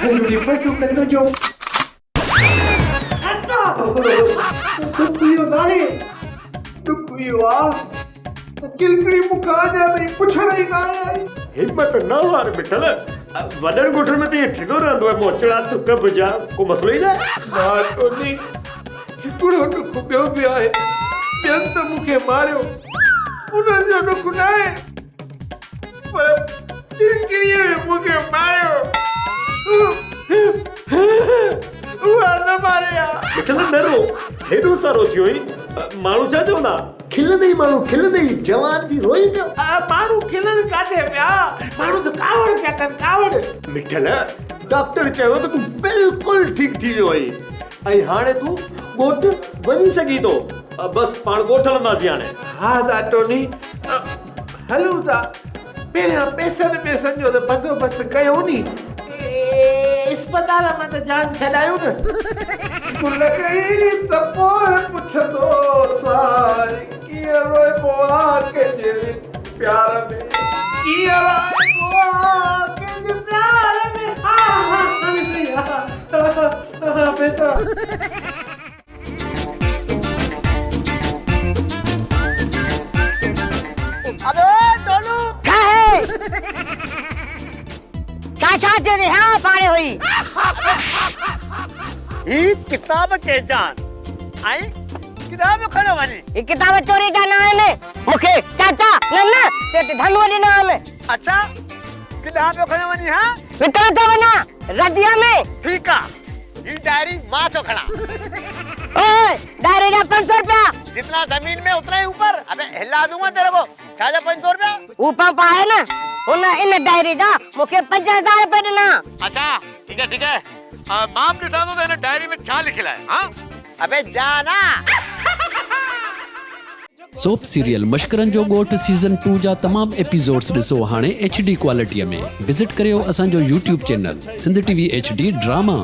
हलूरी बचू कंदो जो अता दुखियो नाहे दुखियो आ चिलकड़ी मुका जा नहीं पुछण ही ना आई हिम्मत न हार बिठल वडन गुठन में तो ये थिगो रहंदो है मोचड़ा तुक बुझा को मसलो ही ना ना तो नहीं हिकिड़ो दुख ॿियो बि आहे ॿियनि त मूंखे मारियो उन्हनि जो दुख न आहे पर चिलकड़ीअ मूंखे मारियो उहा न मारिया बिठल न रो हेॾो सारो थियो ई माण्हू छा चवंदा खिलंदे ई माण्हू खिलंदे ई जवान थी रोई पियो माण्हू खिलनि काथे पिया माण्हू त कावड़ पिया कनि कावड़ मिठल डॉक्टर चयो त तूं बिल्कुलु ठीकु थी वियो आहीं ऐं हाणे तूं ॻोठ वञी सघीं थो बसि पाण ॻोठ हलंदासीं हाणे हा दाटोनी हलूं था पहिरियां पैसनि जो त बंदोबस्तु कयूं नी इस्पताल मां त जान छॾायूं न गुल गई त पोइ पुछंदो सारी कीअं रोइबो आहे कंहिंजे प्यार में कीअं रोइबो आहे कंहिंजे प्यार में हा हा हाणे सही हा बेहतर अबे डोलू क्या है चाचा तेरे यहाँ पारे हुई ही किताब के जान आई किताब खड़ो वनी ये किताब चोरी जाना है ने मुखे चाचा नन्ना सेठ धनवरी नाम है अच्छा किताब खड़ो वनी हां वितरण तो बना रदिया में ठीक है ये डायरी मां तो खड़ा ओए डायरी का 500 रुपया जितना जमीन में उतना ही ऊपर अबे हिला दूंगा तेरे को क्या 500 रुपया ऊपर पाए ना उन्हें इन डायरी का मुखे 50,000 रुपए देना अच्छा ठीक है माम लिखा दो तेरे डायरी में क्या लिखला है हां अबे जाना सोप सीरियल मशकरन जो गोठ सीजन 2 जा तमाम एपिसोड्स ॾिसो हाणे HD क्वालिटीअ में विजिट करियो असांजो YouTube channel Sindh TV HD drama.